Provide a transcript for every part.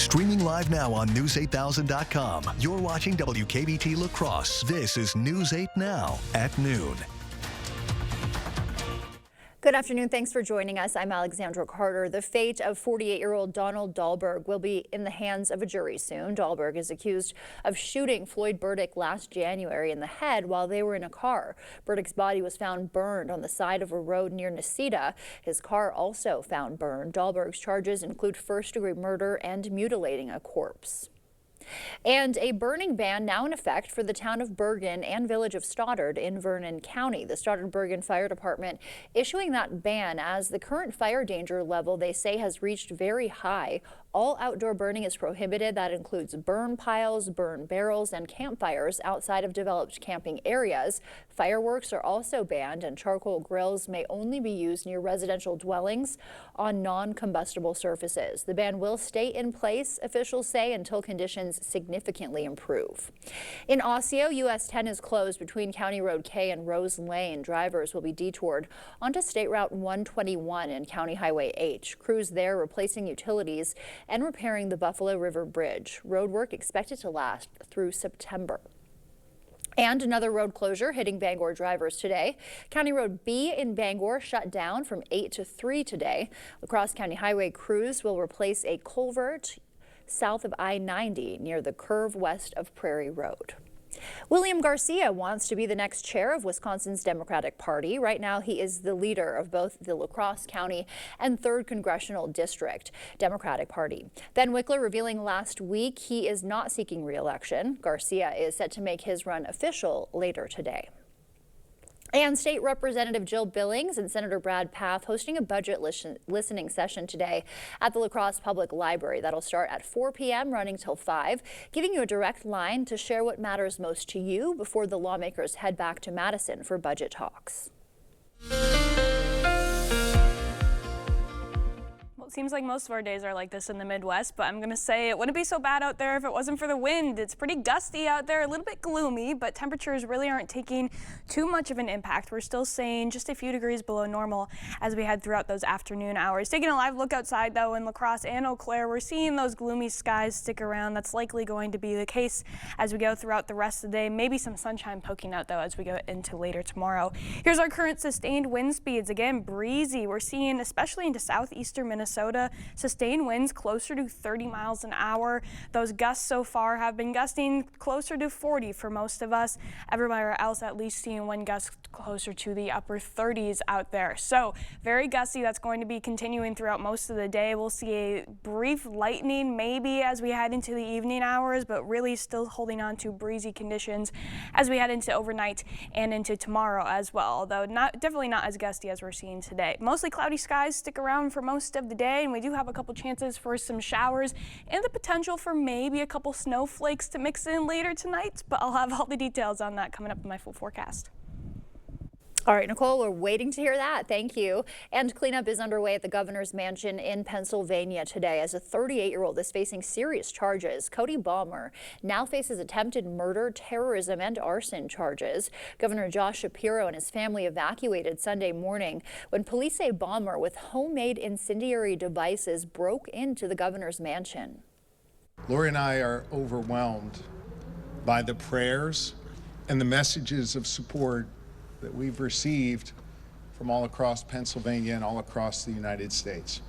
Streaming live now on News8000.com. You're watching WKBT La Crosse. This is News 8 Now at noon. Good afternoon. Thanks for joining us. I'm Alexandra Carter. The fate of 48-year-old Donald Dahlberg will be in the hands of a jury soon. Dahlberg is accused of shooting Floyd Burdick last January in the head while they were in a car. Burdick's body was found burned on the side of a road near Necedah. His car also found burned. Dahlberg's charges include first-degree murder and mutilating a corpse. And a burning ban now in effect for the town of Bergen and village of Stoddard in Vernon County. The Stoddard-Bergen Fire Department issuing that ban as the current fire danger level, they say, has reached very high. All outdoor burning is prohibited. That includes burn piles, burn barrels, and campfires outside of developed camping areas. Fireworks are also banned, and charcoal grills may only be used near residential dwellings on non-combustible surfaces. The ban will stay in place, officials say, until conditions significantly improve. In Osseo, US 10 is closed between County Road K and Rose Lane. Drivers will be detoured onto State Route 121 and County Highway H. Crews there replacing utilities and repairing the Buffalo River Bridge. Road work expected to last through September. And another road closure hitting Bangor drivers today. County Road B in Bangor shut down from 8 to 3 today. La Crosse County Highway crews will replace a culvert south of I-90 near the curve west of Prairie Road. William Garcia wants to be the next chair of Wisconsin's Democratic Party. Right now, he is the leader of both the La Crosse County and 3rd Congressional District Democratic Party. Ben Wickler revealing last week he is not seeking re-election. Garcia is set to make his run official later today. And State Representative Jill Billings and Senator Brad Pfaff hosting a budget listening session today at the La Crosse Public Library. That'll start at 4 p.m. running till 5, giving you a direct line to share what matters most to you before the lawmakers head back to Madison for budget talks. It seems like most of our days are like this in the Midwest, but I'm going to say it wouldn't be so bad out there if it wasn't for the wind. It's pretty gusty out there, a little bit gloomy, but temperatures really aren't taking too much of an impact. We're still staying just a few degrees below normal as we head throughout those afternoon hours. Taking a live look outside, though, in La Crosse and Eau Claire, we're seeing those gloomy skies stick around. That's likely going to be the case as we go throughout the rest of the day. Maybe some sunshine poking out, though, as we go into later tomorrow. Here's our current sustained wind speeds. Again, breezy. We're seeing, especially into southeastern Minnesota, sustained winds closer to 30 miles an hour. Those gusts so far have been gusting closer to 40 for most of us. Everywhere else at least seeing wind gusts closer to the upper 30s out there. So very gusty. That's going to be continuing throughout most of the day. We'll see a brief lightning maybe as we head into the evening hours, but really still holding on to breezy conditions as we head into overnight and into tomorrow as well, although definitely not as gusty as we're seeing today. Mostly cloudy skies stick around for most of the day, and we do have a couple chances for some showers and the potential for maybe a couple snowflakes to mix in later tonight, but I'll have all the details on that coming up in my full forecast. All right, Nicole, we're waiting to hear that. Thank you. And cleanup is underway at the governor's mansion in Pennsylvania today as a 38-year-old is facing serious charges. Cody Balmer now faces attempted murder, terrorism, and arson charges. Governor Josh Shapiro and his family evacuated Sunday morning when police say Balmer with homemade incendiary devices broke into the governor's mansion. Lori and I are overwhelmed by the prayers and the messages of support that we've received from all across Pennsylvania and all across the United States.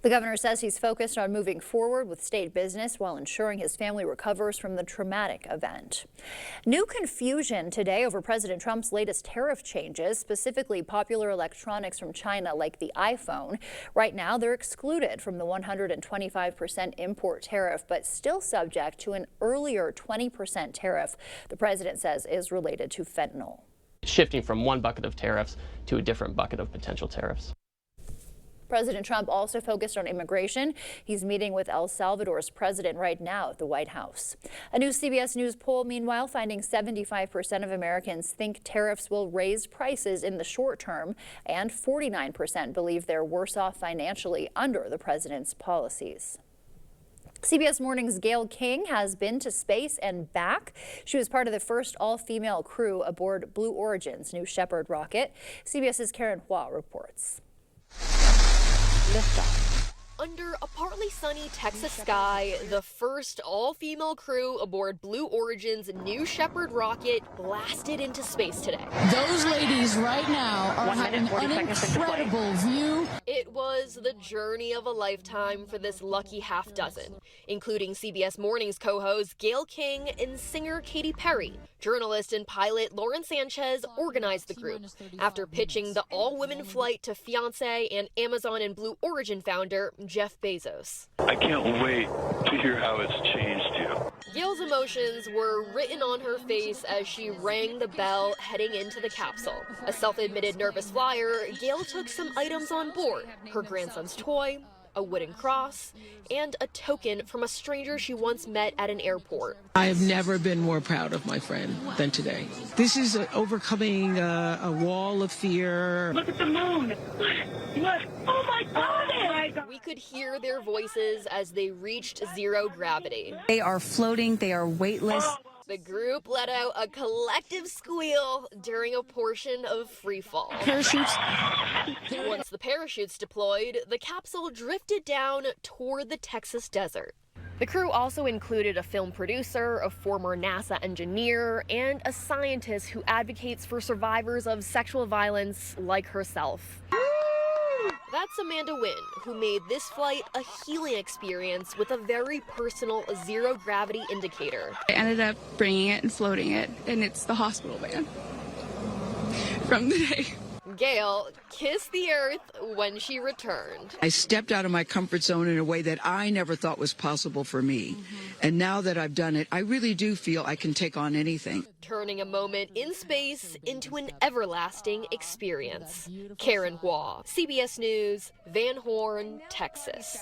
The governor says he's focused on moving forward with state business while ensuring his family recovers from the traumatic event. New confusion today over President Trump's latest tariff changes, specifically popular electronics from China like the iPhone. Right now, they're excluded from the 125% import tariff, but still subject to an earlier 20% tariff the president says is related to fentanyl. Shifting from one bucket of tariffs to a different bucket of potential tariffs. President Trump also focused on immigration. He's meeting with El Salvador's president right now at the White House. A new CBS News poll, meanwhile, finding 75% of Americans think tariffs will raise prices in the short term, and 49% believe they're worse off financially under the president's policies. CBS Morning's Gayle King has been to space and back. She was part of the first all-female crew aboard Blue Origin's New Shepard rocket. CBS's Karen Hua reports. Liftoff. Under a partly sunny Texas sky, the first all-female crew aboard Blue Origin's New Shepard rocket blasted into space today. Those ladies right now are having an incredible view. It was the journey of a lifetime for this lucky half dozen, including CBS Mornings co-host Gayle King and singer Katy Perry. Journalist and pilot Lauren Sanchez organized the group after pitching the all-women flight to fiancé and Amazon and Blue Origin founder Jeff Bezos. I can't wait to hear how it's changed you. Gayle's emotions were written on her face as she rang the bell heading into the capsule. A self-admitted nervous flyer, Gayle took some items on board: her grandson's toy, a wooden cross, and a token from a stranger she once met at an airport. I have never been more proud of my friend than today. This is overcoming a wall of fear. Look at the moon. Look. Oh my God. We could hear their voices as they reached zero gravity. They are floating. They are weightless. The group let out a collective squeal during a portion of freefall. Parachutes. Once the parachutes deployed, the capsule drifted down toward the Texas desert. The crew also included a film producer, a former NASA engineer, and a scientist who advocates for survivors of sexual violence like herself. That's Amanda Wynn, who made this flight a healing experience with a very personal zero-gravity indicator. I ended up bringing it and floating it, and it's the hospital van from the day. Gayle kissed the earth when she returned. I stepped out of my comfort zone in a way that I never thought was possible for me. And now that I've done it, I really do feel I can take on anything. Turning a moment in space into an everlasting experience. Karen Hua, CBS News, Van Horn, Texas.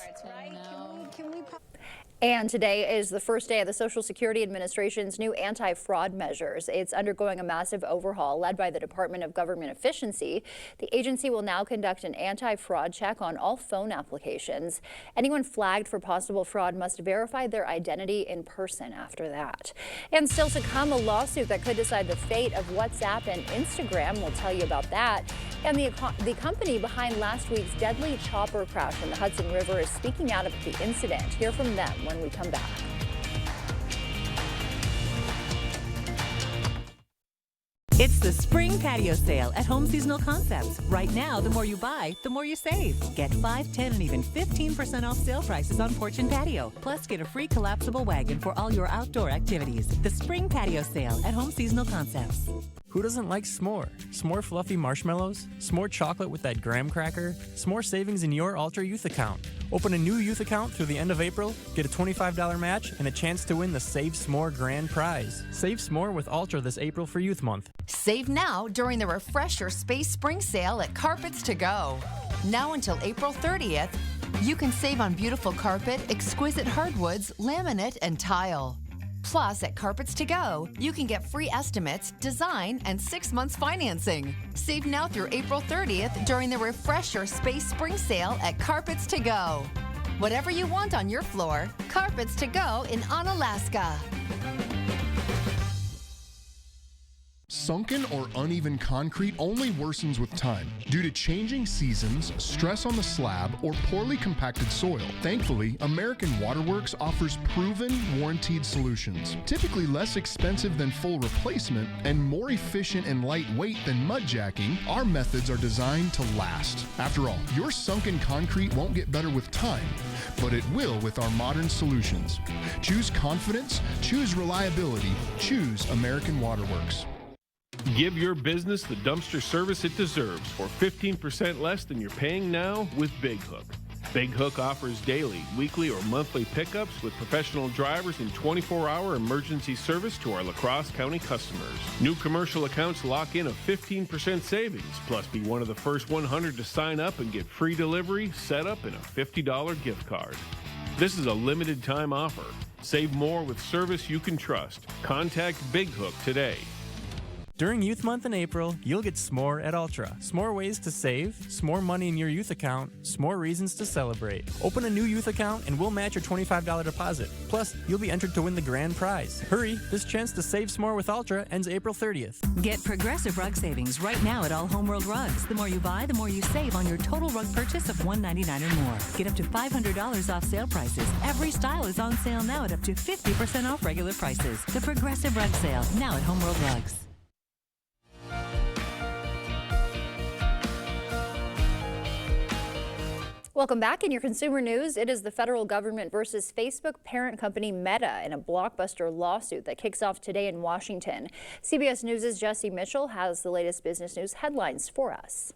And today is the first day of the Social Security Administration's new anti-fraud measures. It's undergoing a massive overhaul led by the Department of Government Efficiency. The agency will now conduct an anti-fraud check on all phone applications. Anyone flagged for possible fraud must verify their identity in person after that. And still to come, a lawsuit that could decide the fate of WhatsApp and Instagram. We'll tell you about that. And the company behind last week's deadly chopper crash in the Hudson River is speaking out about the incident. Hear from them when we come back. It's the spring patio sale at Home Seasonal Concepts. Right now, the more you buy, the more you save. Get 5, 10, and even 15% off sale prices on porch and patio. Plus, get a free collapsible wagon for all your outdoor activities. The spring patio sale at Home Seasonal Concepts. Who doesn't like s'more? S'more fluffy marshmallows? S'more chocolate with that graham cracker? S'more savings in your Ultra Youth account. Open a new youth account through the end of April, get a $25 match, and a chance to win the Save S'more grand prize. Save S'more with Ultra this April for Youth Month. Save now during the Refresher Space Spring Sale at Carpets to Go. Now until April 30th, you can save on beautiful carpet, exquisite hardwoods, laminate, and tile. Plus, at Carpets to Go, you can get free estimates, design, and 6 months financing. Save now through April 30th during the Refresher Space Spring Sale at Carpets to Go. Whatever you want on your floor, Carpets to Go in Onalaska. Sunken or uneven concrete only worsens with time due to changing seasons, stress on the slab, or poorly compacted soil. Thankfully, American Waterworks offers proven, warranted solutions. Typically less expensive than full replacement and more efficient and lightweight than mudjacking, our methods are designed to last. After all, your sunken concrete won't get better with time, but it will with our modern solutions. Choose confidence, choose reliability, choose American Waterworks. Give your business the dumpster service it deserves for 15% less than you're paying now with Big Hook. Big Hook offers daily, weekly, or monthly pickups with professional drivers and 24-hour emergency service to our La Crosse County customers. New commercial accounts lock in a 15% savings, plus be one of the first 100 to sign up and get free delivery, setup, and a $50 gift card. This is a limited time offer. Save more with service you can trust. Contact Big Hook today. During Youth Month in April, you'll get s'more at Ultra. S'more ways to save, s'more money in your youth account, s'more reasons to celebrate. Open a new youth account and we'll match your $25 deposit. Plus, you'll be entered to win the grand prize. Hurry, this chance to save s'more with Ultra ends April 30th. Get Progressive Rug savings right now at all Homeworld rugs. The more you buy, the more you save on your total rug purchase of $199 or more. Get up to $500 off sale prices. Every style is on sale now at up to 50% off regular prices. The Progressive Rug Sale, now at Homeworld Rugs. Welcome back. In your consumer news, it is the federal government versus Facebook parent company Meta in a blockbuster lawsuit that kicks off today in Washington. CBS News' Jesse Mitchell has the latest business news headlines for us.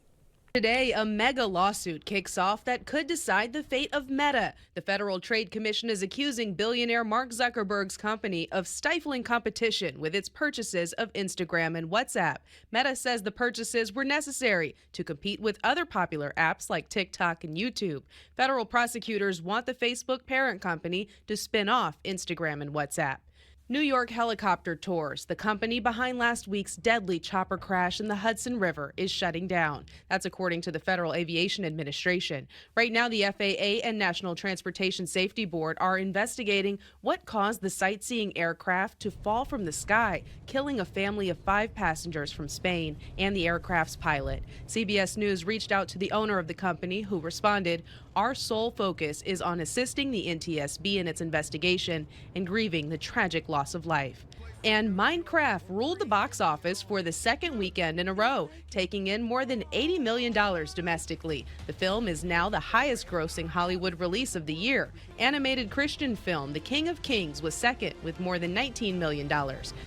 Today, a mega lawsuit kicks off that could decide the fate of Meta. The Federal Trade Commission is accusing billionaire Mark Zuckerberg's company of stifling competition with its purchases of Instagram and WhatsApp. Meta says the purchases were necessary to compete with other popular apps like TikTok and YouTube. Federal prosecutors want the Facebook parent company to spin off Instagram and WhatsApp. New York Helicopter Tours, the company behind last week's deadly chopper crash in the Hudson River, is shutting down. That's according to the Federal Aviation Administration. Right now, the FAA and National Transportation Safety Board are investigating what caused the sightseeing aircraft to fall from the sky, killing a family of 5 passengers from Spain and the aircraft's pilot. CBS News reached out to the owner of the company, who responded, "Our sole focus is on assisting the NTSB in its investigation and grieving the tragic loss of life." And Minecraft ruled the box office for the second weekend in a row, taking in more than $80 million domestically. The film is now the highest grossing Hollywood release of the year. Animated Christian film The King of Kings was second with more than $19 million.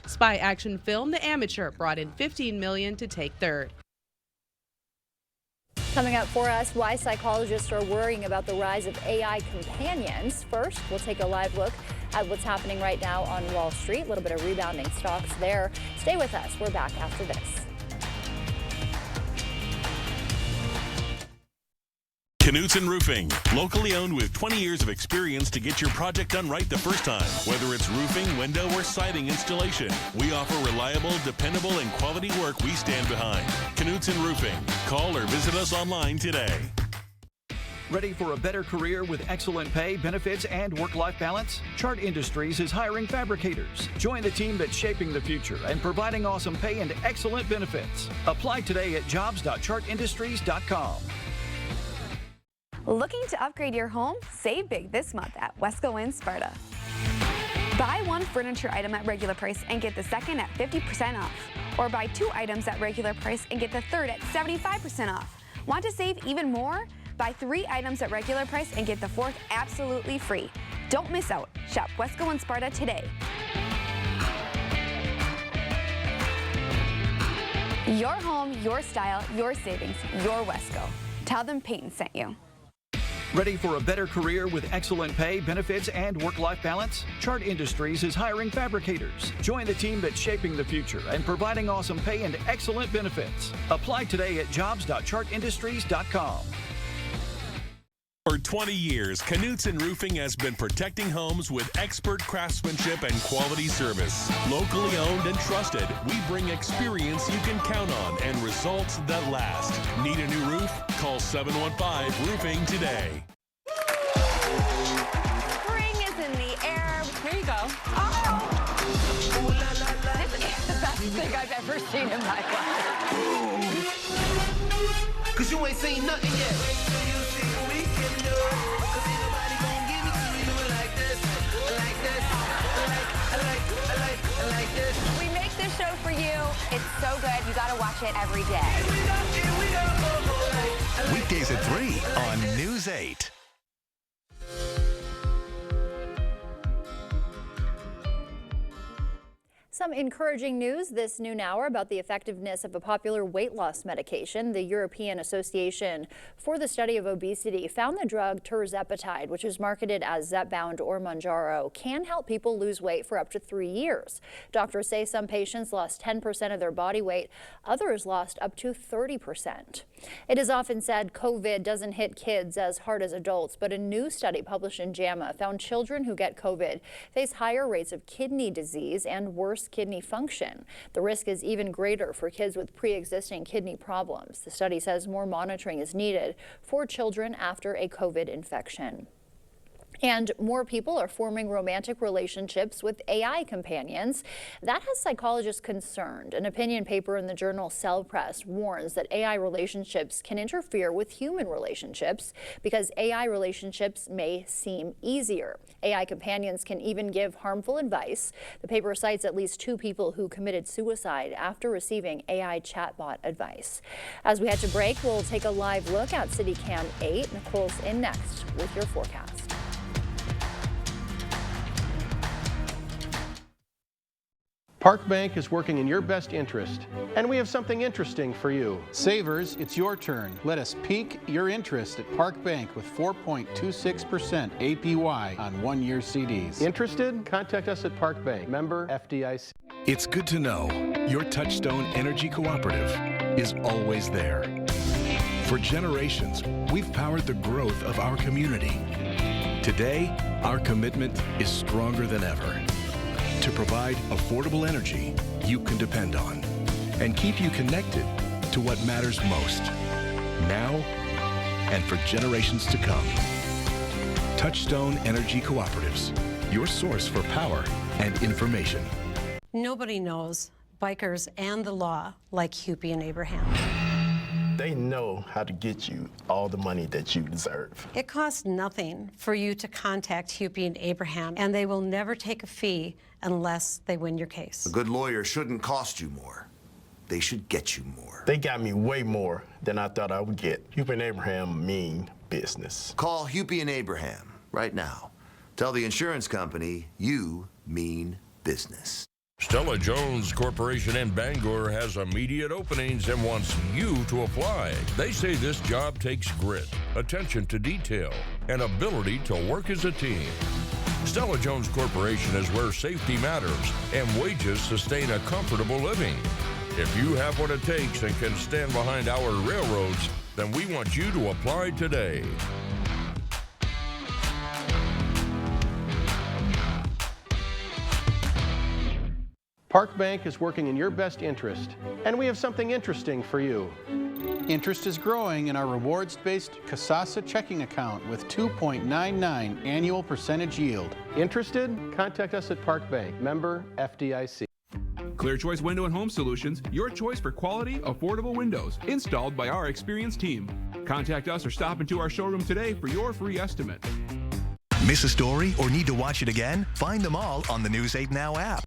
Spy action film The Amateur brought in $15 million to take third. Coming up for us, why psychologists are worrying about the rise of AI companions. First, we'll take a live look at what's happening right now on Wall Street. A little bit of rebounding stocks there. Stay with us. We're back after this. Knutson Roofing, locally owned with 20 years of experience to get your project done right the first time. Whether it's roofing, window, or siding installation, we offer reliable, dependable, and quality work we stand behind. Knutson Roofing. Call or visit us online today. Ready for a better career with excellent pay, benefits, and work-life balance? Chart Industries is hiring fabricators. Join the team that's shaping the future and providing awesome pay and excellent benefits. Apply today at jobs.chartindustries.com. Looking to upgrade your home? Save big this month at Wesco in Sparta. Buy one furniture item at regular price and get the second at 50% off. Or buy 2 items at regular price and get the third at 75% off. Want to save even more? Buy 3 items at regular price and get the 4th absolutely free. Don't miss out. Shop Wesco in Sparta today. Your home, your style, your savings, your Wesco. Tell them Peyton sent you. Ready for a better career with excellent pay, benefits, and work-life balance? Chart Industries is hiring fabricators. Join the team that's shaping the future and providing awesome pay and excellent benefits. Apply today at jobs.chartindustries.com. For 20 years, Knutson Roofing has been protecting homes with expert craftsmanship and quality service. Locally owned and trusted, we bring experience you can count on and results that last. Need a new roof? Call 715-ROOFING today. Spring is in the air. Here you go. Oh! This is the best thing I've ever seen in my life. Cause you ain't seen nothing yet. We make this show for you. It's so good. You gotta watch it every day. Weekdays at 3 on News 8. Some encouraging news this noon hour about the effectiveness of a popular weight loss medication. The European Association for the Study of Obesity found the drug tirzepatide, which is marketed as Zepbound or Mounjaro, can help people lose weight for up to 3 years. Doctors say some patients lost 10% of their body weight. Others lost up to 30%. It is often said COVID doesn't hit kids as hard as adults, but a new study published in JAMA found children who get COVID face higher rates of kidney disease and worse kidney function. The risk is even greater for kids with pre-existing kidney problems. The study says more monitoring is needed for children after a COVID infection. And more people are forming romantic relationships with AI companions. That has psychologists concerned. An opinion paper in the journal Cell Press warns that AI relationships can interfere with human relationships because AI relationships may seem easier. AI companions can even give harmful advice. The paper cites at least 2 people who committed suicide after receiving AI chatbot advice. As we head to break, we'll take a live look at CityCam 8. Nicole's in next with your forecast. Park Bank is working in your best interest, and we have something interesting for you. Savers, it's your turn. Let us pique your interest at Park Bank with 4.26% APY on 1-year CDs. Interested? Contact us at Park Bank, member FDIC. It's good to know your Touchstone Energy Cooperative is always there. For generations, we've powered the growth of our community. Today, our commitment is stronger than ever to provide affordable energy you can depend on and keep you connected to what matters most, now and for generations to come. Touchstone Energy Cooperatives, your source for power and information. Nobody knows bikers and the law like Hupy and Abraham. They know how to get you all the money that you deserve. It costs nothing for you to contact Hupy and Abraham, and they will never take a fee unless they win your case. A good lawyer shouldn't cost you more. They should get you more. They got me way more than I thought I would get. Hupy and Abraham mean business. Call Hupy and Abraham right now. Tell the insurance company you mean business. Stella Jones Corporation in Bangor has immediate openings and wants you to apply. They say this job takes grit, attention to detail, and ability to work as a team. Stella Jones Corporation is where safety matters and wages sustain a comfortable living. If you have what it takes and can stand behind our railroads, then we want you to apply today. Park Bank is working in your best interest, and we have something interesting for you. Interest is growing in our rewards-based Kasasa checking account with 2.99 annual percentage yield. Interested? Contact us at Park Bank, member FDIC. Clear Choice Window and Home Solutions, your choice for quality, affordable windows, installed by our experienced team. Contact us or stop into our showroom today for your free estimate. Miss a story or need to watch it again? Find them all on the News 8 Now app.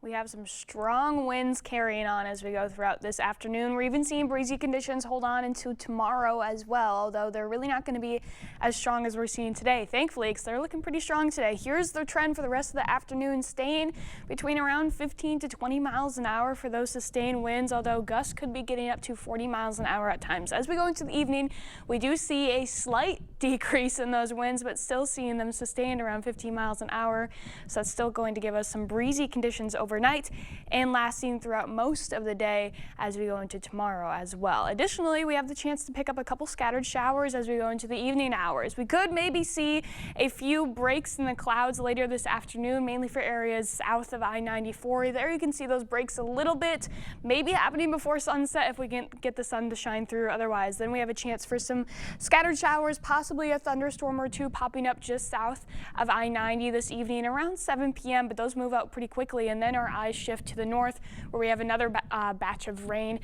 We have some strong winds carrying on as we go throughout this afternoon. We're even seeing breezy conditions hold on into tomorrow as well, although they're really not going to be as strong as we're seeing today, thankfully, because they're looking pretty strong today. Here's the trend for the rest of the afternoon, staying between around 15 to 20 miles an hour for those sustained winds, although gusts could be getting up to 40 miles an hour at times. As we go into the evening, we do see a slight decrease in those winds, but still seeing them sustained around 15 miles an hour. So that's still going to give us some breezy conditions overnight and lasting throughout most of the day as we go into tomorrow as well. Additionally, we have the chance to pick up a couple scattered showers as we go into the evening hours. We could maybe see a few breaks in the clouds later this afternoon, mainly for areas south of I-94. There you can see those breaks a little bit, maybe happening before sunset if we can get the sun to shine through. Otherwise, then we have a chance for some scattered showers, possibly a thunderstorm or two popping up just south of I-90 this evening around 7 p.m., but those move out pretty quickly, and then our eyes shift to the north where we have another batch of rain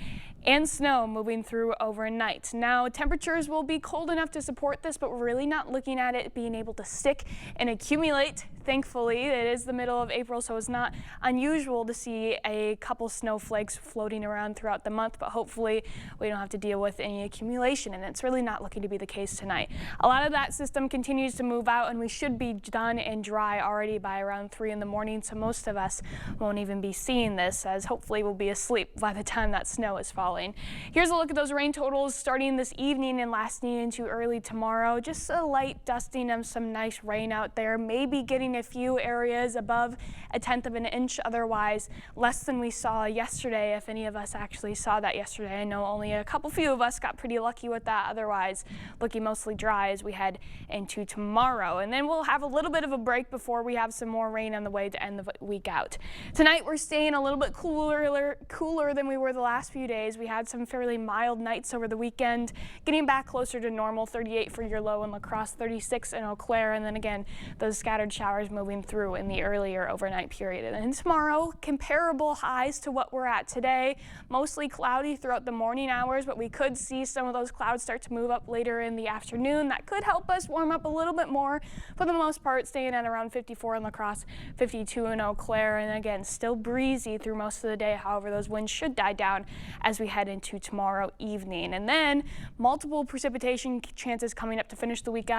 and snow moving through overnight. Now, temperatures will be cold enough to support this, but we're really not looking at it being able to stick and accumulate. Thankfully, it is the middle of April, so it's not unusual to see a couple snowflakes floating around throughout the month, but hopefully we don't have to deal with any accumulation, and it's really not looking to be the case tonight. A lot of that system continues to move out, and we should be done and dry already by around 3 in the morning, so most of us won't even be seeing this, as hopefully we'll be asleep by the time that snow is falling. falling. Here's a look at those rain totals starting this evening and lasting into early tomorrow. Just a light dusting of some nice rain out there, maybe getting a few areas above 1/10 of an inch, otherwise less than we saw yesterday, if any of us actually saw that yesterday. I know only a few of us got pretty lucky with that, otherwise looking mostly dry as we head into tomorrow. And then we'll have a little bit of a break before we have some more rain on the way to end the week out. Tonight we're staying a little bit cooler than we were the last few days. We had some fairly mild nights over the weekend, getting back closer to normal. 38 for your low in La Crosse, 36 in Eau Claire, and then again those scattered showers moving through in the earlier overnight period. And then tomorrow, comparable highs to what we're at today. Mostly cloudy throughout the morning hours, but we could see some of those clouds start to move up later in the afternoon. That could help us warm up a little bit more. For the most part, staying at around 54 in La Crosse, 52 in Eau Claire, and again, still breezy through most of the day. However, those winds should die down as we head into tomorrow evening. And then multiple precipitation chances coming up to finish the week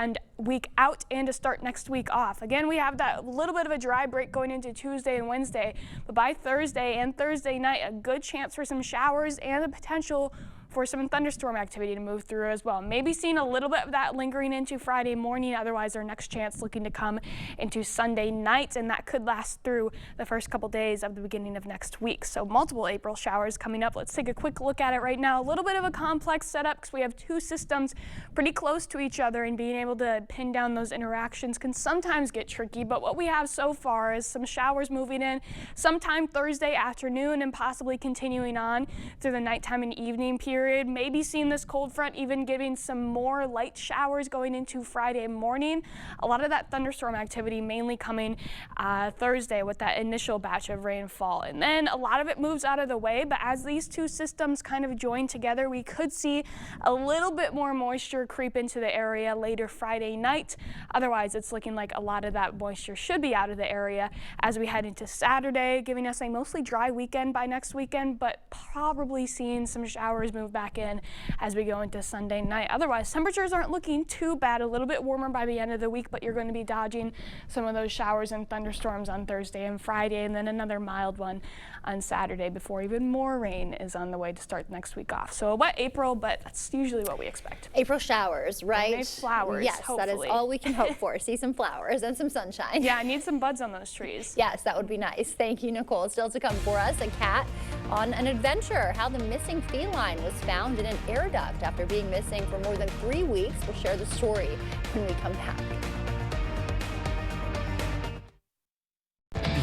out and to start next week off. Again, we have that little bit of a dry break going into Tuesday and Wednesday, but by Thursday and Thursday night, a good chance for some showers and the potential for some thunderstorm activity to move through as well. Maybe seeing a little bit of that lingering into Friday morning. Otherwise, our next chance looking to come into Sunday night, and that could last through the first couple days of the beginning of next week. So multiple April showers coming up. Let's take a quick look at it right now. A little bit of a complex setup because we have two systems pretty close to each other, and being able to pin down those interactions can sometimes get tricky. But what we have so far is some showers moving in sometime Thursday afternoon and possibly continuing on through the nighttime and evening period. Maybe seeing this cold front even giving some more light showers going into Friday morning. A lot of that thunderstorm activity mainly coming Thursday with that initial batch of rainfall. And then a lot of it moves out of the way, but as these two systems kind of join together, we could see a little bit more moisture creep into the area later Friday night. Otherwise, it's looking like a lot of that moisture should be out of the area as we head into Saturday, giving us a mostly dry weekend by next weekend, but probably seeing some showers move back in as we go into Sunday night. Otherwise, temperatures aren't looking too bad. A little bit warmer by the end of the week, but you're going to be dodging some of those showers and thunderstorms on Thursday and Friday, and then another mild one on Saturday before even more rain is on the way to start next week off. So a wet April, but that's usually what we expect. April showers, right? Nice flowers, yes, hopefully. That is all we can hope for. See some flowers and some sunshine. Yeah, I need some buds on those trees. Yes, that would be nice. Thank you, Nicole. Still to come for us, a cat on an adventure. How the missing feline was found in an air duct after being missing for more than 3 weeks. We'll share the story when we come back.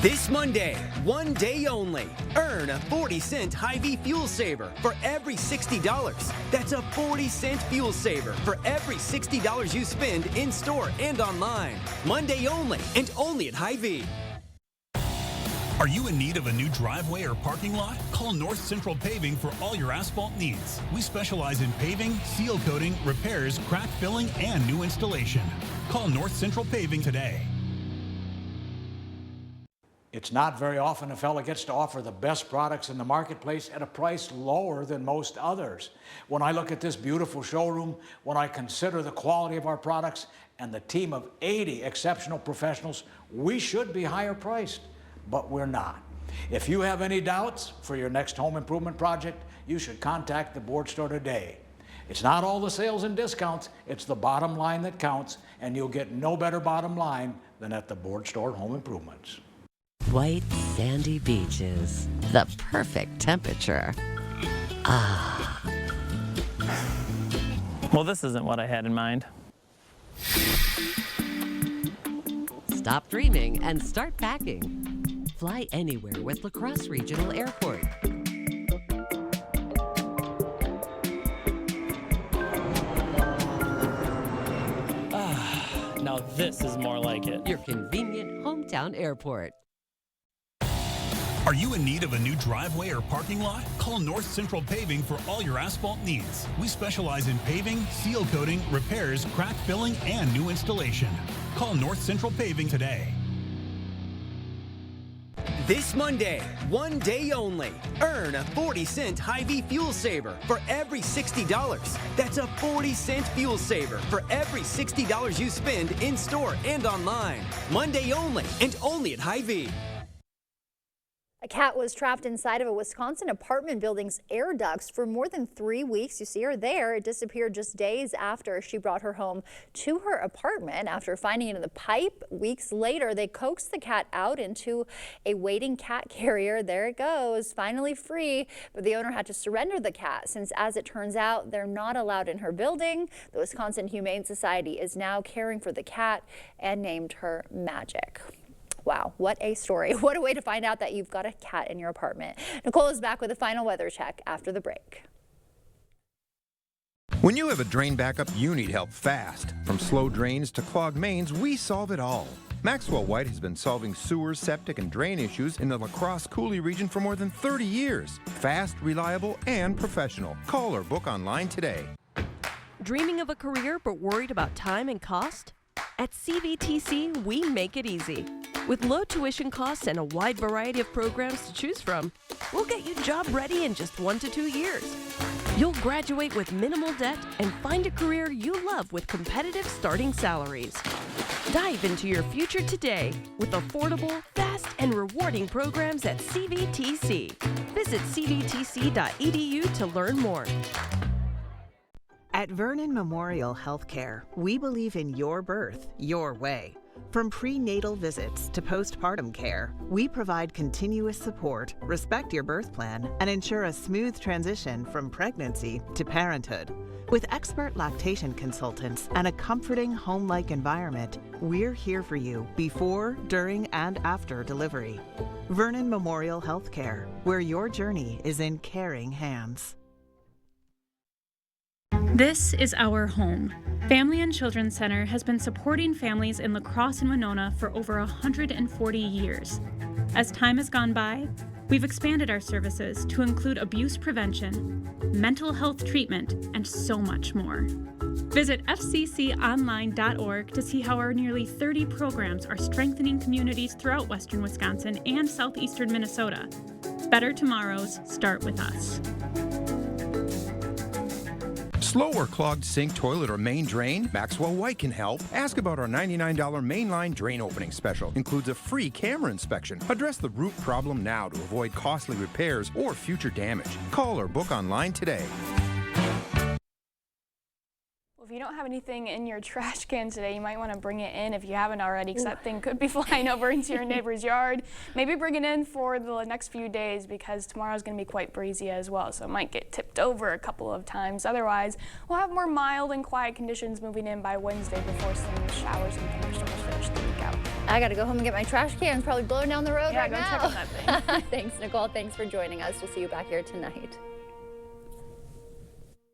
This Monday, one day only, earn a 40-cent Hy-Vee fuel saver for every $60. That's a 40-cent fuel saver for every $60 you spend in-store and online. Monday only, and only at Hy-Vee. Are you in need of a new driveway or parking lot? Call North Central Paving for all your asphalt needs. We specialize in paving, seal coating, repairs, crack filling, and new installation. Call North Central Paving today. It's not very often a fella gets to offer the best products in the marketplace at a price lower than most others. When I look at this beautiful showroom, when I consider the quality of our products and the team of 80 exceptional professionals, we should be higher priced, but we're not. If you have any doubts for your next home improvement project, you should contact the Board Store today. It's not all the sales and discounts, it's the bottom line that counts, and you'll get no better bottom line than at the Board Store Home Improvements. White sandy beaches, the perfect temperature. Ah. Well, this isn't what I had in mind. Stop dreaming and start packing. Fly anywhere with La Crosse Regional Airport. Ah, now this is more like it. Your convenient hometown airport. Are you in need of a new driveway or parking lot? Call North Central Paving for all your asphalt needs. We specialize in paving, seal coating, repairs, crack filling, and new installation. Call North Central Paving today. This Monday, one day only, earn a 40-cent Hy-Vee fuel saver for every $60. That's a 40-cent fuel saver for every $60 you spend in-store and online. Monday only, and only at Hy-Vee. A cat was trapped inside of a Wisconsin apartment building's air ducts for more than 3 weeks. You see her there. It disappeared just days after she brought her home to her apartment. After finding it in the pipe, weeks later, they coaxed the cat out into a waiting cat carrier. There it goes, finally free. But the owner had to surrender the cat since, as it turns out, they're not allowed in her building. The Wisconsin Humane Society is now caring for the cat and named her Magic. Wow, what a story. What a way to find out that you've got a cat in your apartment. Nicole is back with a final weather check after the break. When you have a drain backup, you need help fast. From slow drains to clogged mains, we solve it all. Maxwell White has been solving sewer, septic, and drain issues in the La Crosse Coulee region for more than 30 years. Fast, reliable, and professional. Call or book online today. Dreaming of a career but worried about time and cost? At CVTC, we make it easy. With low tuition costs and a wide variety of programs to choose from, we'll get you job ready in just 1 to 2 years. You'll graduate with minimal debt and find a career you love with competitive starting salaries. Dive into your future today with affordable, fast, and rewarding programs at CVTC. Visit cvtc.edu to learn more. At Vernon Memorial Healthcare, we believe in your birth, your way. From prenatal visits to postpartum care, we provide continuous support, respect your birth plan, and ensure a smooth transition from pregnancy to parenthood. With expert lactation consultants and a comforting home-like environment, we're here for you before, during, and after delivery. Vernon Memorial Healthcare, where your journey is in caring hands. This is our home. Family and Children's Center has been supporting families in La Crosse and Winona for over 140 years. As time has gone by, we've expanded our services to include abuse prevention, mental health treatment, and so much more. Visit fcconline.org to see how our nearly 30 programs are strengthening communities throughout western Wisconsin and southeastern Minnesota. Better tomorrows start with us. Slow or clogged sink, toilet, or main drain? Maxwell White can help. Ask about our $99 mainline drain opening special. Includes a free camera inspection. Address the root problem now to avoid costly repairs or future damage. Call or book online today. If you don't have anything in your trash can today, you might want to bring it in if you haven't already, because that thing could be flying over into your neighbor's yard. Maybe bring it in for the next few days, because tomorrow's going to be quite breezy as well, so it might get tipped over a couple of times. Otherwise, we'll have more mild and quiet conditions moving in by Wednesday before some showers and thunderstorms finish the week out. I got to go home and get my trash cans, probably blowing down the road right now. Check out that thing. Thanks, Nicole. Thanks for joining us. We'll see you back here tonight.